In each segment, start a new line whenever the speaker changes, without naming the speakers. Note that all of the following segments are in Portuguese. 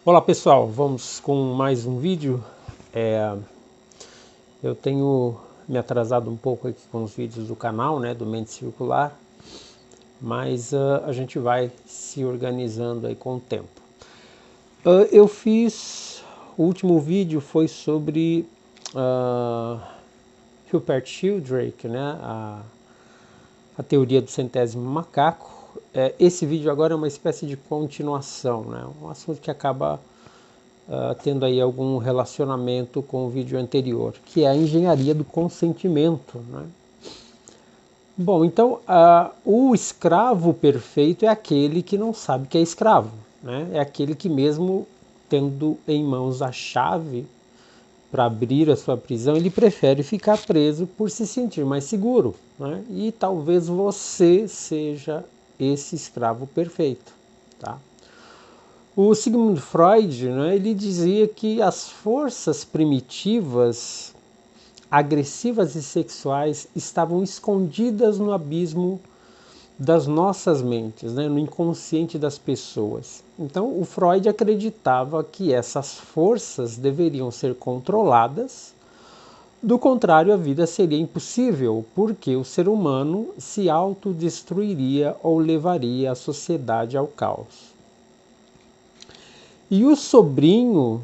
Olá pessoal, vamos com mais um vídeo. Eu tenho me atrasado um pouco aqui com os vídeos do canal, do Mente Circular, mas a gente vai se organizando aí com o tempo. Eu fiz, o último vídeo foi sobre Rupert Sheldrake, a teoria do centésimo macaco. Esse vídeo agora é uma espécie de continuação, um assunto que acaba tendo aí algum relacionamento com o vídeo anterior, que é a engenharia do consentimento. Bom, então o escravo perfeito é aquele que não sabe que é escravo, é aquele que mesmo tendo em mãos a chave para abrir a sua prisão, ele prefere ficar preso por se sentir mais seguro, e talvez você seja esse escravo perfeito, tá? O Sigmund Freud, ele dizia que as forças primitivas, agressivas e sexuais estavam escondidas no abismo das nossas mentes, no inconsciente das pessoas. Então, o Freud acreditava que essas forças deveriam ser controladas, do contrário, a vida seria impossível, porque o ser humano se autodestruiria ou levaria a sociedade ao caos. E o sobrinho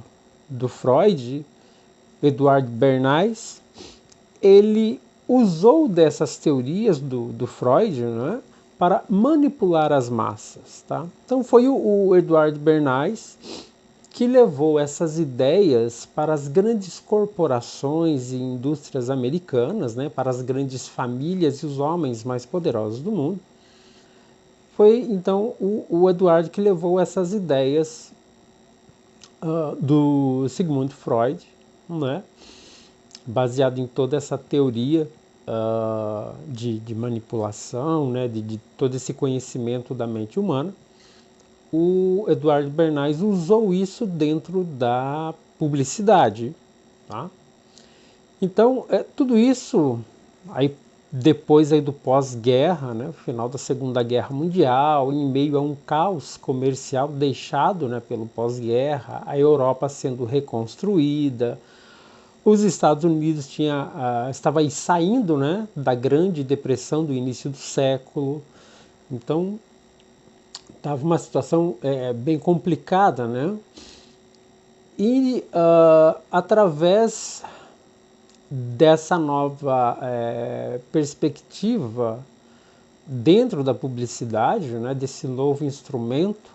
do Freud, Eduard Bernays, ele usou dessas teorias do Freud, para manipular as massas. Tá? Então foi o Eduard Bernays que levou essas ideias para as grandes corporações e indústrias americanas, para as grandes famílias e os homens mais poderosos do mundo. Foi então o Eduard que levou essas ideias do Sigmund Freud, baseado em toda essa teoria de manipulação, de todo esse conhecimento da mente humana. O Eduard Bernays usou isso dentro da publicidade. Tá? Então, tudo isso, aí, depois aí do pós-guerra, final da Segunda Guerra Mundial, em meio a um caos comercial deixado pelo pós-guerra, a Europa sendo reconstruída, os Estados Unidos estava aí saindo da Grande Depressão do início do século, então estava uma situação bem complicada, E através dessa nova perspectiva dentro da publicidade, desse novo instrumento,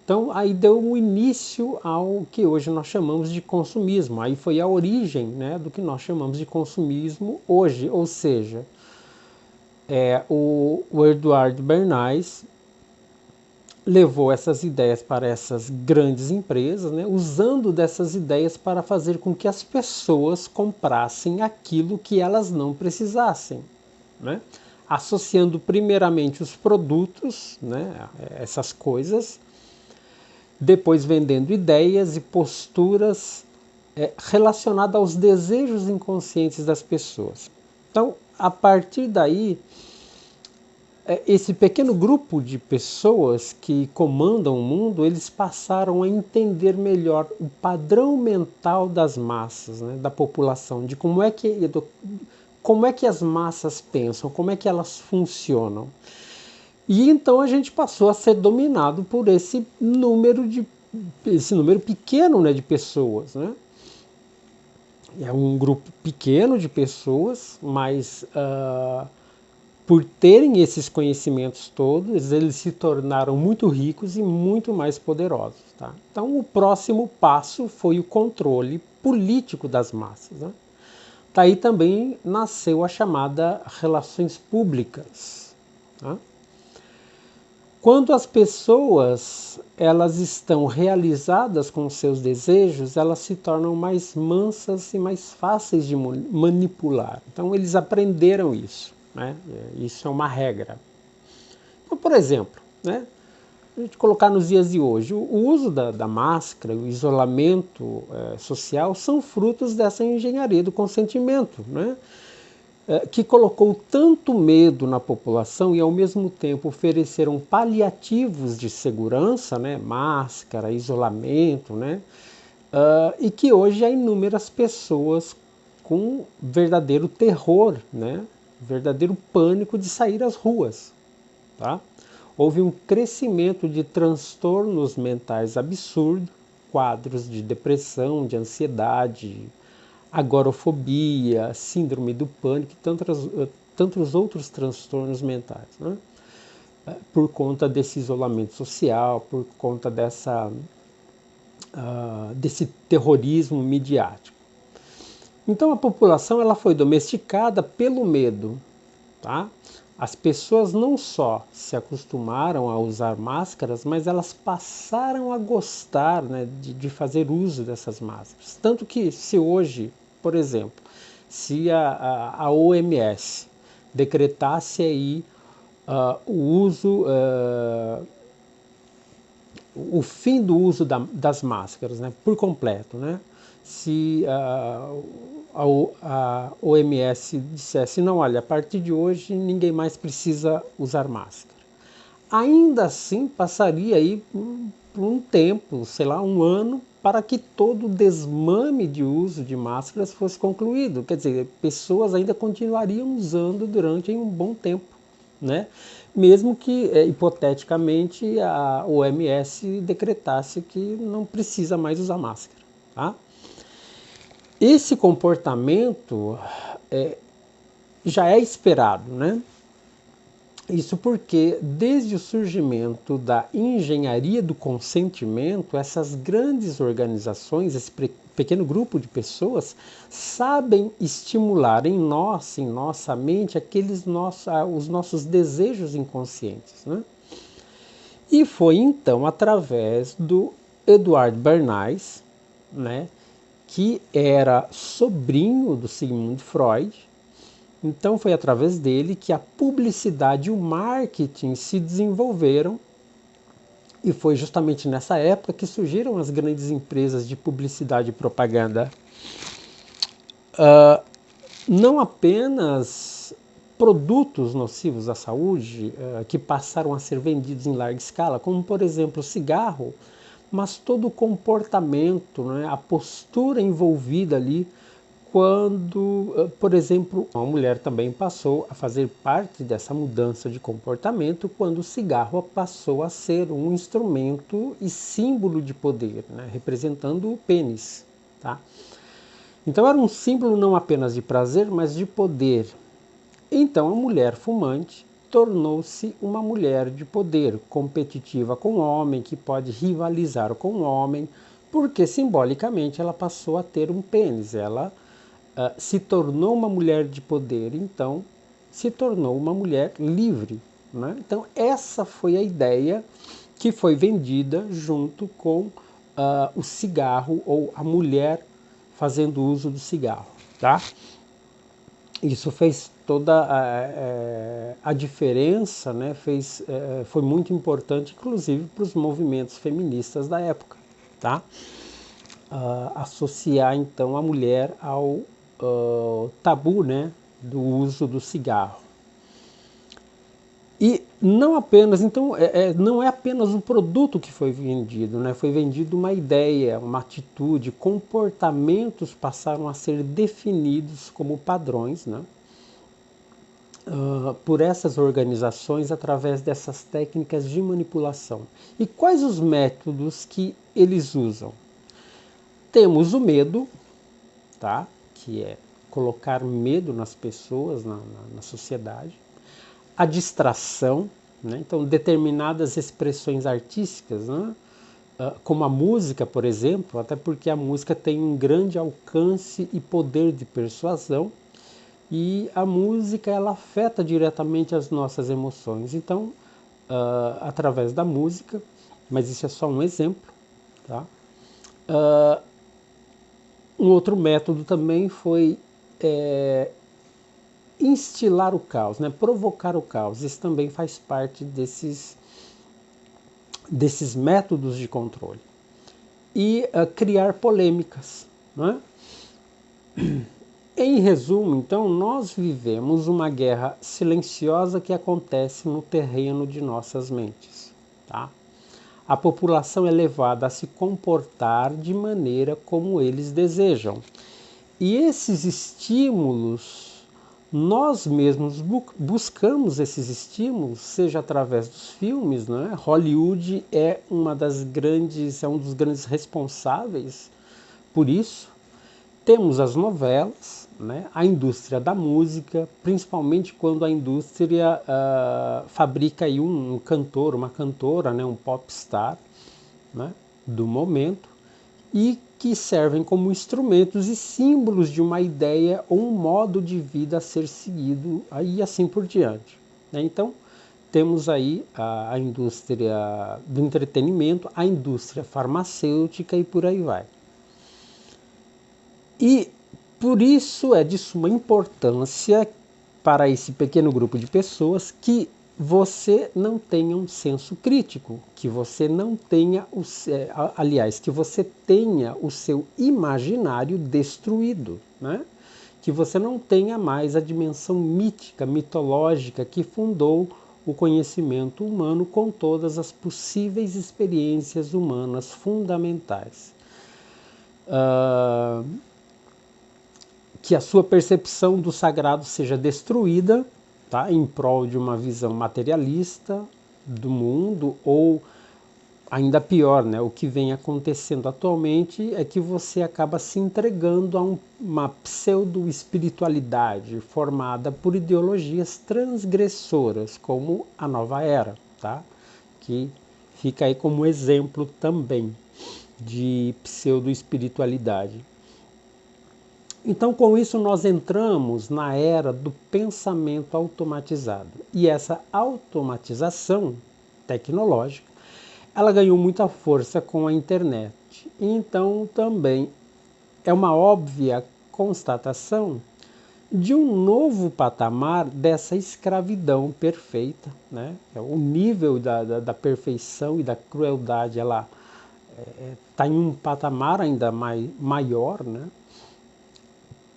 então aí deu o início ao que hoje nós chamamos de consumismo. Aí foi a origem do que nós chamamos de consumismo hoje, ou seja, o Eduard Bernays levou essas ideias para essas grandes empresas, usando dessas ideias para fazer com que as pessoas comprassem aquilo que elas não precisassem, associando primeiramente os produtos, essas coisas, depois vendendo ideias e posturas relacionadas aos desejos inconscientes das pessoas. Então, a partir daí, esse pequeno grupo de pessoas que comandam o mundo, eles passaram a entender melhor o padrão mental das massas, da população, de como é que as massas pensam, como é que elas funcionam. E então a gente passou a ser dominado por esse número pequeno de pessoas. É um grupo pequeno de pessoas, mas por terem esses conhecimentos todos, eles se tornaram muito ricos e muito mais poderosos. Tá? Então, o próximo passo foi o controle político das massas. Daí também nasceu a chamada relações públicas. Tá? Quando as pessoas elas estão realizadas com seus desejos, elas se tornam mais mansas e mais fáceis de manipular. Então, eles aprenderam isso. Isso é uma regra. Então, por exemplo, a gente colocar nos dias de hoje, o uso da máscara, o isolamento social são frutos dessa engenharia do consentimento. que colocou tanto medo na população e ao mesmo tempo ofereceram paliativos de segurança, né, máscara, isolamento, né, e que hoje há inúmeras pessoas com verdadeiro terror, né, verdadeiro pânico de sair às ruas. Tá? Houve um crescimento de transtornos mentais absurdo, quadros de depressão, de ansiedade, agorafobia, síndrome do pânico e tantos outros transtornos mentais, né? Por conta desse isolamento social, por conta desse terrorismo midiático. Então a população ela foi domesticada pelo medo. Tá? As pessoas não só se acostumaram a usar máscaras, mas elas passaram a gostar, né, de fazer uso dessas máscaras. Tanto que se hoje, por exemplo, se a OMS decretasse aí o uso, o fim do uso das máscaras, né, por completo, né? Se a OMS dissesse, não, olha, a partir de hoje ninguém mais precisa usar máscara. Ainda assim, passaria aí por um tempo, sei lá, um ano, para que todo o desmame de uso de máscaras fosse concluído. Quer dizer, pessoas ainda continuariam usando durante um bom tempo, né? Mesmo que, hipoteticamente, a OMS decretasse que não precisa mais usar máscara, tá? Esse comportamento já é esperado, né? Isso porque, desde o surgimento da engenharia do consentimento, essas grandes organizações, esse pequeno grupo de pessoas, sabem estimular em nós, em nossa mente, os nossos desejos inconscientes, né? E foi então através do Eduard Bernays, né, que era sobrinho do Sigmund Freud. Então foi através dele que a publicidade e o marketing se desenvolveram, e foi justamente nessa época que surgiram as grandes empresas de publicidade e propaganda. Não apenas produtos nocivos à saúde que passaram a ser vendidos em larga escala, como por exemplo o cigarro, mas todo o comportamento, né, a postura envolvida ali quando, por exemplo, uma mulher também passou a fazer parte dessa mudança de comportamento quando o cigarro passou a ser um instrumento e símbolo de poder, né, representando o pênis. Tá? Então era um símbolo não apenas de prazer, mas de poder. Então a mulher fumante tornou-se uma mulher de poder, competitiva com o homem, que pode rivalizar com o homem, porque simbolicamente ela passou a ter um pênis. Ela se tornou uma mulher de poder, então se tornou uma mulher livre. Né? Então essa foi a ideia que foi vendida junto com o cigarro, ou a mulher fazendo uso do cigarro. Tá? Isso fez toda a diferença, né? Foi muito importante, inclusive, para os movimentos feministas da época. Tá? Associar então a mulher ao tabu, né, do uso do cigarro. E não apenas, então, não é apenas um produto que foi vendido, né? Foi vendido uma ideia, uma atitude, comportamentos passaram a ser definidos como padrões, né? Por essas organizações através dessas técnicas de manipulação. E quais os métodos que eles usam? Temos o medo, tá? Que é colocar medo nas pessoas, na sociedade. A distração, né? Então determinadas expressões artísticas, né? Como a música, por exemplo, até porque a música tem um grande alcance e poder de persuasão, e a música ela afeta diretamente as nossas emoções. Então, através da música, mas isso é só um exemplo, tá? Um outro método também foi instilar o caos, né? Provocar o caos. Isso também faz parte desses métodos de controle. E criar polêmicas. Né? Em resumo, então, nós vivemos uma guerra silenciosa que acontece no terreno de nossas mentes, tá? A população é levada a se comportar de maneira como eles desejam. E esses estímulos, nós mesmos buscamos esses estímulos, seja através dos filmes, né? Hollywood é um dos grandes responsáveis por isso. Temos as novelas, né? A indústria da música, principalmente quando a indústria fabrica aí um cantor, uma cantora, né? Um popstar, né? Do momento, e que servem como instrumentos e símbolos de uma ideia ou um modo de vida a ser seguido, e assim por diante, né? Então, temos aí a indústria do entretenimento, a indústria farmacêutica e por aí vai. E por isso é de suma importância para esse pequeno grupo de pessoas que você não tenha um senso crítico, que você não tenha, que você tenha o seu imaginário destruído, né? Que você não tenha mais a dimensão mítica, mitológica que fundou o conhecimento humano com todas as possíveis experiências humanas fundamentais. Que a sua percepção do sagrado seja destruída, tá? Em prol de uma visão materialista do mundo, ou ainda pior, né? O que vem acontecendo atualmente é que você acaba se entregando a uma pseudo-espiritualidade formada por ideologias transgressoras, como a Nova Era, tá? Que fica aí como exemplo também de pseudo-espiritualidade. Então, com isso, nós entramos na era do pensamento automatizado. E essa automatização tecnológica, ela ganhou muita força com a internet. Então, também é uma óbvia constatação de um novo patamar dessa escravidão perfeita, né? O nível da perfeição e da crueldade, ela está em um patamar ainda maior, né?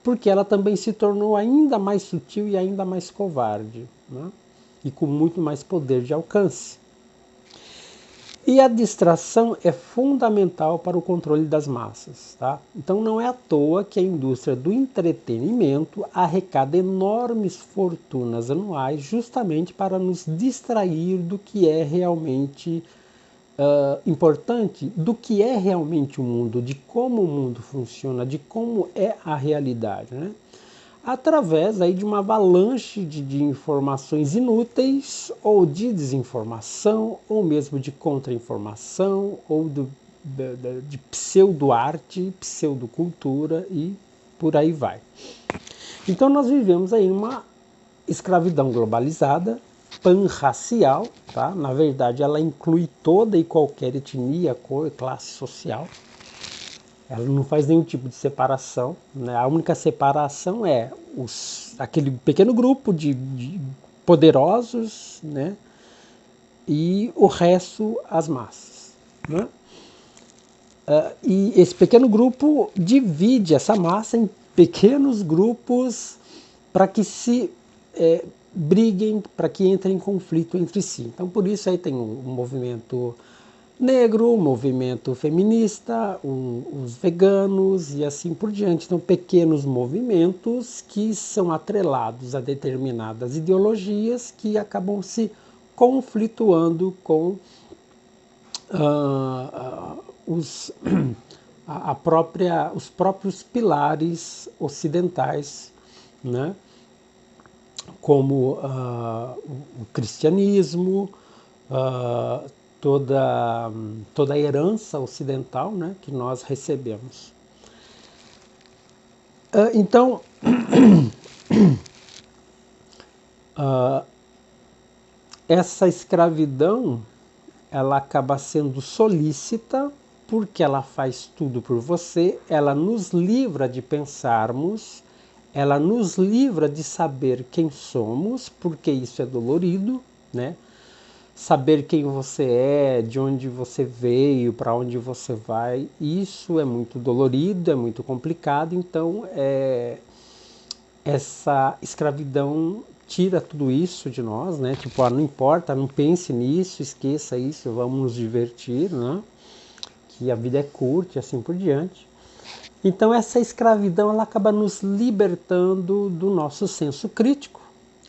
Porque ela também se tornou ainda mais sutil e ainda mais covarde, né? E com muito mais poder de alcance. E a distração é fundamental para o controle das massas, tá? Então não é à toa que a indústria do entretenimento arrecada enormes fortunas anuais justamente para nos distrair do que é realmente importante, do que é realmente o mundo, de como o mundo funciona, de como é a realidade, né? Através aí de uma avalanche de informações inúteis, ou de desinformação, ou mesmo de contra-informação, ou de pseudo-arte, pseudo-cultura e por aí vai. Então nós vivemos aí uma escravidão globalizada, panracial, tá? Na verdade ela inclui toda e qualquer etnia, cor, classe social. Ela não faz nenhum tipo de separação, né? A única separação é aquele pequeno grupo de poderosos, né? E o resto, as massas, né? E esse pequeno grupo divide essa massa em pequenos grupos para que se briguem, para que entrem em conflito entre si. Então, por isso aí tem um movimento negro, um movimento feminista, os veganos e assim por diante. Então, pequenos movimentos que são atrelados a determinadas ideologias que acabam se conflituando com os próprios pilares ocidentais, né? Como o cristianismo, toda a herança ocidental, né, que nós recebemos. Então, essa escravidão, ela acaba sendo solícita, porque ela faz tudo por você, ela nos livra de pensarmos, ela nos livra de saber quem somos, porque isso é dolorido, né? Saber quem você é, de onde você veio, para onde você vai, isso é muito dolorido, é muito complicado, então essa escravidão tira tudo isso de nós, né? Tipo, não importa, não pense nisso, esqueça isso, vamos nos divertir, né? Que a vida é curta e assim por diante. Então essa escravidão ela acaba nos libertando do nosso senso crítico,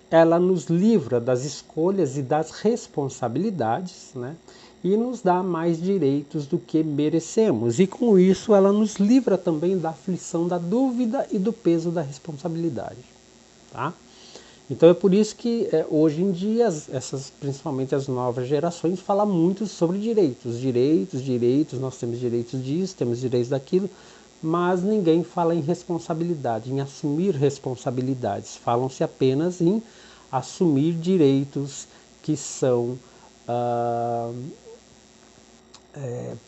ela nos livra das escolhas e das responsabilidades, né? E nos dá mais direitos do que merecemos. E com isso ela nos livra também da aflição da dúvida e do peso da responsabilidade. Tá? Então é por isso que hoje em dia, principalmente as novas gerações, falam muito sobre direitos. Direitos, nós temos direitos disso, temos direitos daquilo, mas ninguém fala em responsabilidade, em assumir responsabilidades. Falam-se apenas em assumir direitos que são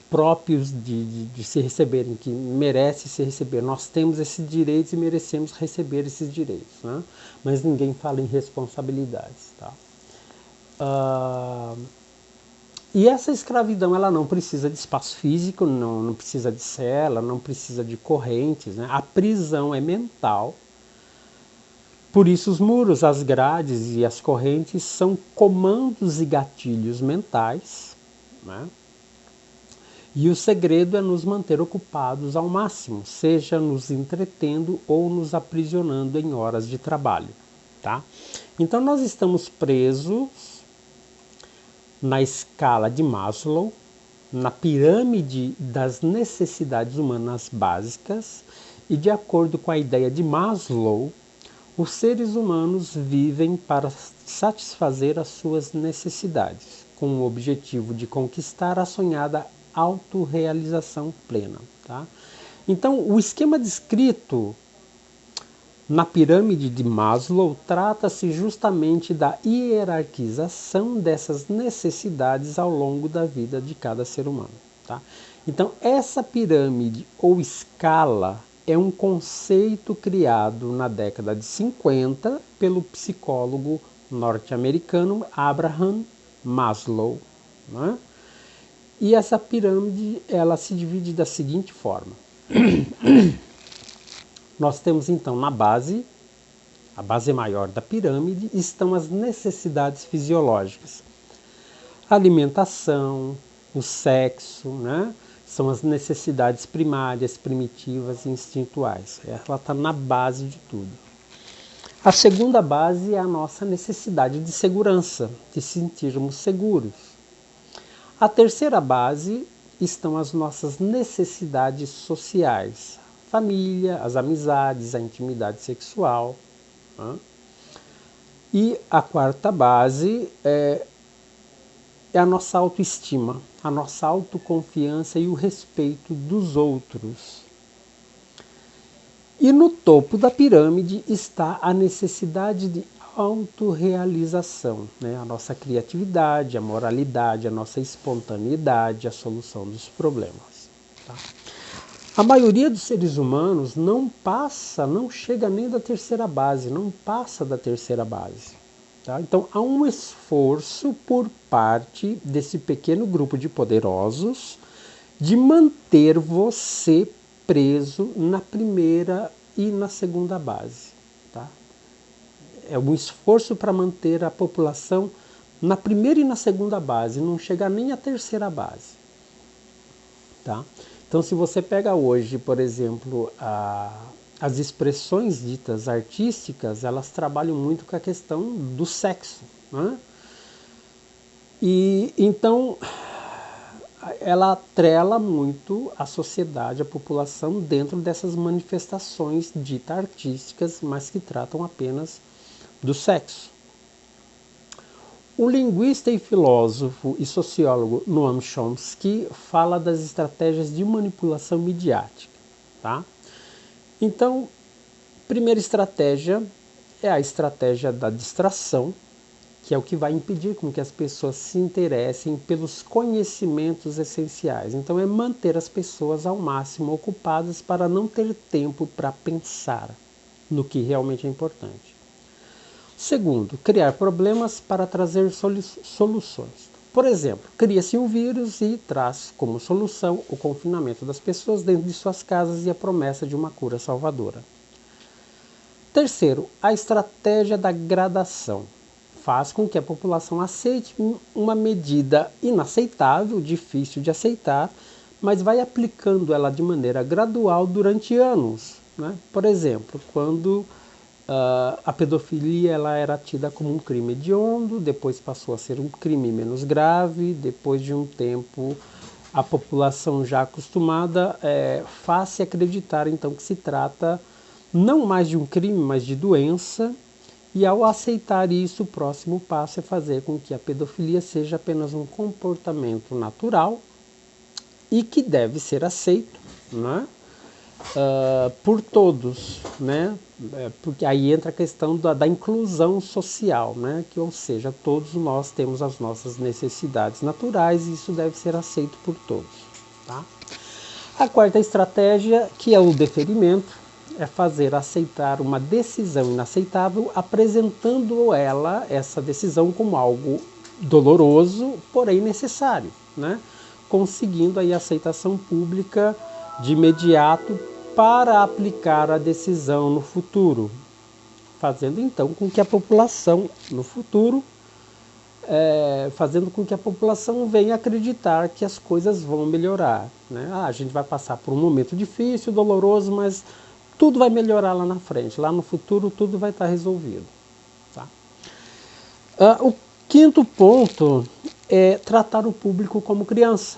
próprios de se receberem, que merece se receber. Nós temos esses direitos e merecemos receber esses direitos, né? Mas ninguém fala em responsabilidades. Tá? E essa escravidão ela não precisa de espaço físico, não precisa de cela, não precisa de correntes. Né? A prisão é mental. Por isso os muros, as grades e as correntes são comandos e gatilhos mentais, né? E o segredo é nos manter ocupados ao máximo, seja nos entretendo ou nos aprisionando em horas de trabalho. Tá? Então nós estamos presos na escala de Maslow, na pirâmide das necessidades humanas básicas, e de acordo com a ideia de Maslow, os seres humanos vivem para satisfazer as suas necessidades, com o objetivo de conquistar a sonhada autorrealização plena. Tá? Então, o esquema descrito na pirâmide de Maslow trata-se justamente da hierarquização dessas necessidades ao longo da vida de cada ser humano. Tá? Então, essa pirâmide ou escala é um conceito criado na década de 50 pelo psicólogo norte-americano Abraham Maslow. Né? E essa pirâmide ela se divide da seguinte forma. Nós temos então na base, a base maior da pirâmide, estão as necessidades fisiológicas. A alimentação, o sexo, né? São as necessidades primárias, primitivas e instintuais. Ela está na base de tudo. A segunda base é a nossa necessidade de segurança, de sentirmos seguros. A terceira base estão as nossas necessidades sociais, família, as amizades, a intimidade sexual. Né? E a quarta base é a nossa autoestima, a nossa autoconfiança e o respeito dos outros. E no topo da pirâmide está a necessidade de autorrealização, né? A nossa criatividade, a moralidade, a nossa espontaneidade, a solução dos problemas. Tá? A maioria dos seres humanos não chega nem da terceira base, não passa da terceira base. Tá? Então há um esforço por parte desse pequeno grupo de poderosos de manter você preso na primeira e na segunda base. Tá? É um esforço para manter a população na primeira e na segunda base, não chegar nem à terceira base. Tá? Então, se você pega hoje, por exemplo, as expressões ditas artísticas, elas trabalham muito com a questão do sexo. Né? E então ela atrela muito a sociedade, a população dentro dessas manifestações ditas artísticas, mas que tratam apenas do sexo. O linguista e filósofo e sociólogo Noam Chomsky fala das estratégias de manipulação midiática. Tá? Então, primeira estratégia é a estratégia da distração, que é o que vai impedir com que as pessoas se interessem pelos conhecimentos essenciais. Então, é manter as pessoas ao máximo ocupadas para não ter tempo para pensar no que realmente é importante. Segundo, criar problemas para trazer soluções. Por exemplo, cria-se um vírus e traz como solução o confinamento das pessoas dentro de suas casas e a promessa de uma cura salvadora. Terceiro, a estratégia da gradação faz com que a população aceite uma medida inaceitável, difícil de aceitar, mas vai aplicando ela de maneira gradual durante anos, né? Por exemplo, quando a pedofilia ela era tida como um crime hediondo, depois passou a ser um crime menos grave, depois de um tempo a população já acostumada faz-se acreditar então que se trata não mais de um crime, mas de doença, e ao aceitar isso, o próximo passo é fazer com que a pedofilia seja apenas um comportamento natural e que deve ser aceito, né? Por todos, né? Porque aí entra a questão da inclusão social, né? Que, ou seja, todos nós temos as nossas necessidades naturais e isso deve ser aceito por todos. Tá? A quarta estratégia, que é o deferimento, é fazer aceitar uma decisão inaceitável, apresentando essa decisão, como algo doloroso, porém necessário, né? Conseguindo aí a aceitação pública de imediato para aplicar a decisão no futuro, fazendo então com que a população no futuro, fazendo com que a população venha acreditar que as coisas vão melhorar, né? A gente vai passar por um momento difícil, doloroso, mas tudo vai melhorar lá na frente, lá no futuro tudo vai estar resolvido. Tá? O quinto ponto é tratar o público como criança.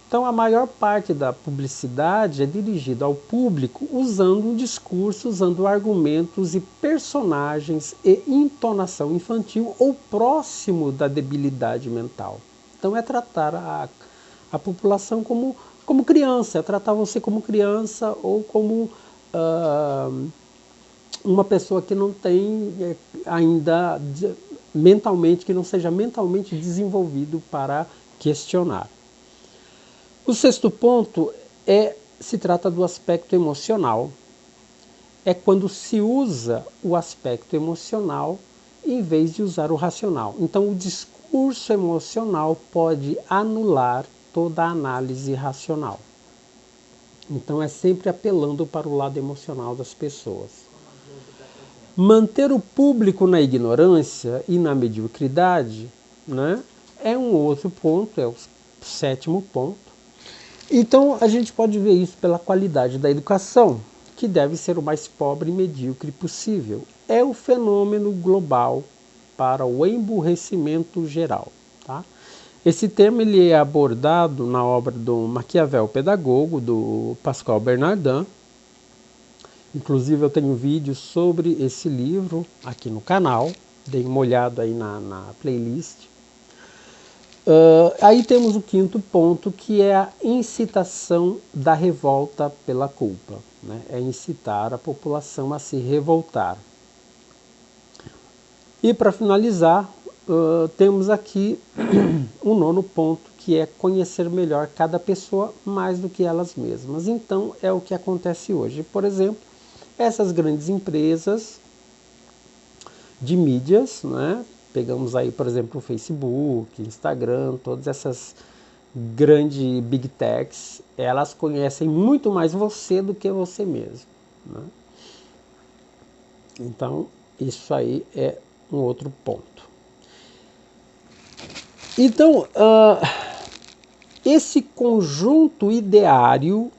Então, a maior parte da publicidade é dirigida ao público usando um discurso, usando argumentos e personagens e entonação infantil ou próximo da debilidade mental. Então, é tratar a população como criança, é tratar você como criança ou como uma pessoa que não tem ainda mentalmente, que não seja mentalmente desenvolvido para questionar. O sexto ponto se trata do aspecto emocional. É quando se usa o aspecto emocional em vez de usar o racional. Então, o discurso emocional pode anular toda a análise racional. Então, é sempre apelando para o lado emocional das pessoas. Manter o público na ignorância e na mediocridade, né, é um outro ponto, é o sétimo ponto. Então, a gente pode ver isso pela qualidade da educação, que deve ser o mais pobre e medíocre possível. É o fenômeno global para o emburrecimento geral. Tá? Esse tema ele é abordado na obra do Maquiavel Pedagogo, do Pascal Bernardin. Inclusive, eu tenho vídeos sobre esse livro aqui no canal. Dei uma olhada aí na playlist. Aí temos o quinto ponto, que é a incitação da revolta pela culpa, né? É incitar a população a se revoltar. E para finalizar, temos aqui um nono ponto, que é conhecer melhor cada pessoa mais do que elas mesmas. Então é o que acontece hoje. Por exemplo, essas grandes empresas de mídias, né? Pegamos aí, por exemplo, o Facebook, Instagram, todas essas grandes big techs, elas conhecem muito mais você do que você mesmo, né? Então, isso aí é um outro ponto. Então, esse conjunto ideário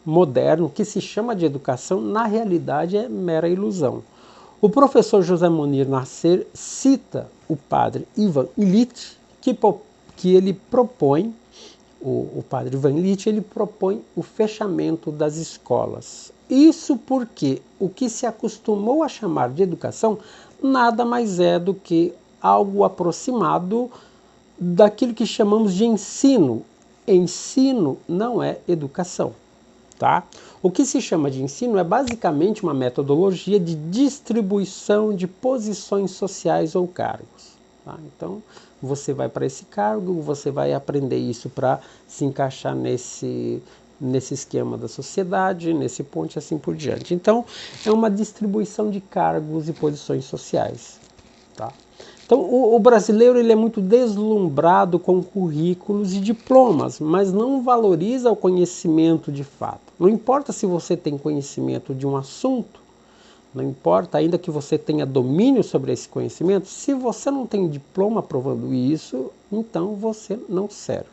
moderno que se chama de educação, na realidade é mera ilusão. O professor José Munir Nasser cita o padre Ivan Illich, que ele propõe, o padre Ivan Illich, ele propõe o fechamento das escolas. Isso porque o que se acostumou a chamar de educação nada mais é do que algo aproximado daquilo que chamamos de ensino. Ensino não é educação. Tá? O que se chama de ensino é basicamente uma metodologia de distribuição de posições sociais ou cargos. Tá? Então, você vai para esse cargo, você vai aprender isso para se encaixar nesse esquema da sociedade, nesse ponto e assim por diante. Então, é uma distribuição de cargos e posições sociais. Tá? Então, o brasileiro ele é muito deslumbrado com currículos e diplomas, mas não valoriza o conhecimento de fato. Não importa se você tem conhecimento de um assunto, Não importa, ainda que você tenha domínio sobre esse conhecimento, se você não tem diploma provando isso, então você não serve.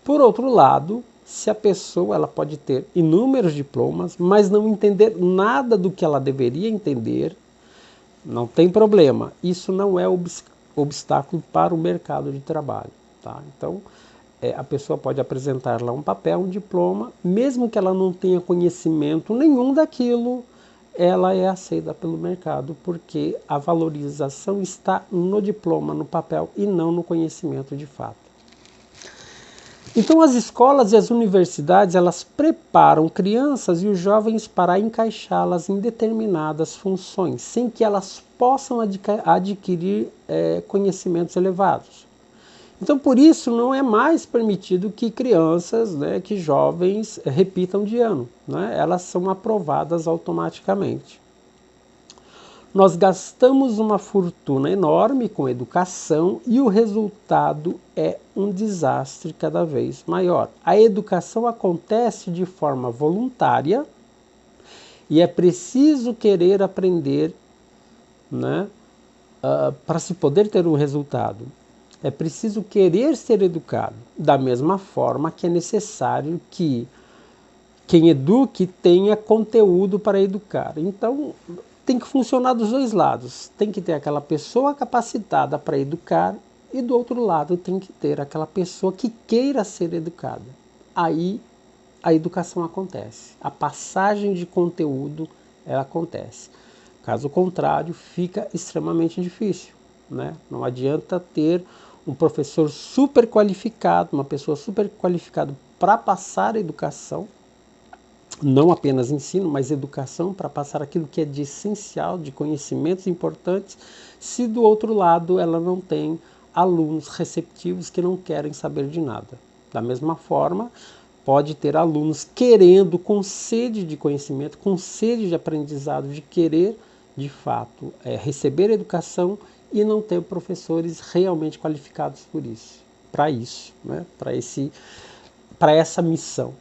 Por outro lado, se a pessoa ela pode ter inúmeros diplomas, mas não entender nada do que ela deveria entender, não tem problema. Isso não é obstáculo para o mercado de trabalho. Tá? Então, a pessoa pode apresentar lá um papel, um diploma, mesmo que ela não tenha conhecimento nenhum daquilo, ela é aceita pelo mercado, porque a valorização está no diploma, no papel, e não no conhecimento de fato. Então as escolas e as universidades, elas preparam crianças e os jovens para encaixá-las em determinadas funções, sem que elas possam adquirir conhecimentos elevados. Então por isso não é mais permitido que crianças, que jovens repitam de ano, elas são aprovadas automaticamente. Nós gastamos uma fortuna enorme com educação e o resultado é um desastre cada vez maior. A educação acontece de forma voluntária e é preciso querer aprender, para se poder ter um resultado. É preciso querer ser educado, da mesma forma que é necessário que quem eduque tenha conteúdo para educar. Então, tem que funcionar dos dois lados. Tem que ter aquela pessoa capacitada para educar e do outro lado tem que ter aquela pessoa que queira ser educada. Aí a educação acontece. A passagem de conteúdo ela acontece. Caso contrário, fica extremamente difícil. Não adianta ter um professor super qualificado, uma pessoa super qualificada para passar a educação, não apenas ensino, mas educação para passar aquilo que é de essencial, de conhecimentos importantes, se do outro lado ela não tem alunos receptivos que não querem saber de nada. Da mesma forma, pode ter alunos querendo, com sede de conhecimento, com sede de aprendizado, de querer, de fato, receber educação e não ter professores realmente qualificados para isso, para essa missão.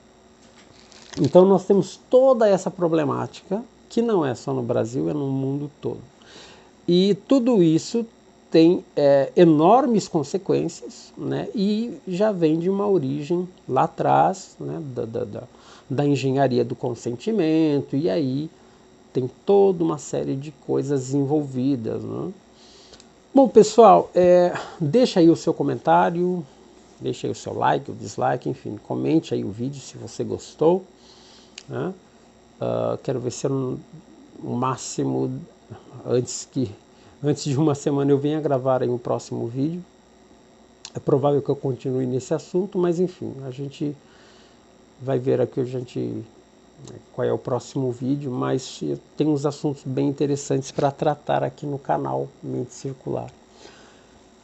Então nós temos toda essa problemática, que não é só no Brasil, é no mundo todo. E tudo isso tem enormes consequências, e já vem de uma origem lá atrás, da engenharia do consentimento, e aí tem toda uma série de coisas envolvidas. Bom, pessoal, deixa aí o seu comentário, deixa aí o seu like, o dislike, enfim, comente aí o vídeo se você gostou. Quero ver se o máximo, antes de uma semana eu venha gravar aí um próximo vídeo. É provável que eu continue nesse assunto, mas enfim, a gente vai ver aqui qual é o próximo vídeo, mas tem uns assuntos bem interessantes para tratar aqui no canal Mente Circular.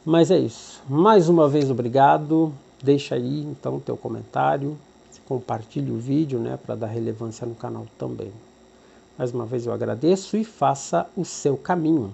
Mas é isso. Mais uma vez, obrigado. Deixa aí então o teu comentário, compartilhe o vídeo, para dar relevância no canal também. Mais uma vez eu agradeço e faça o seu caminho.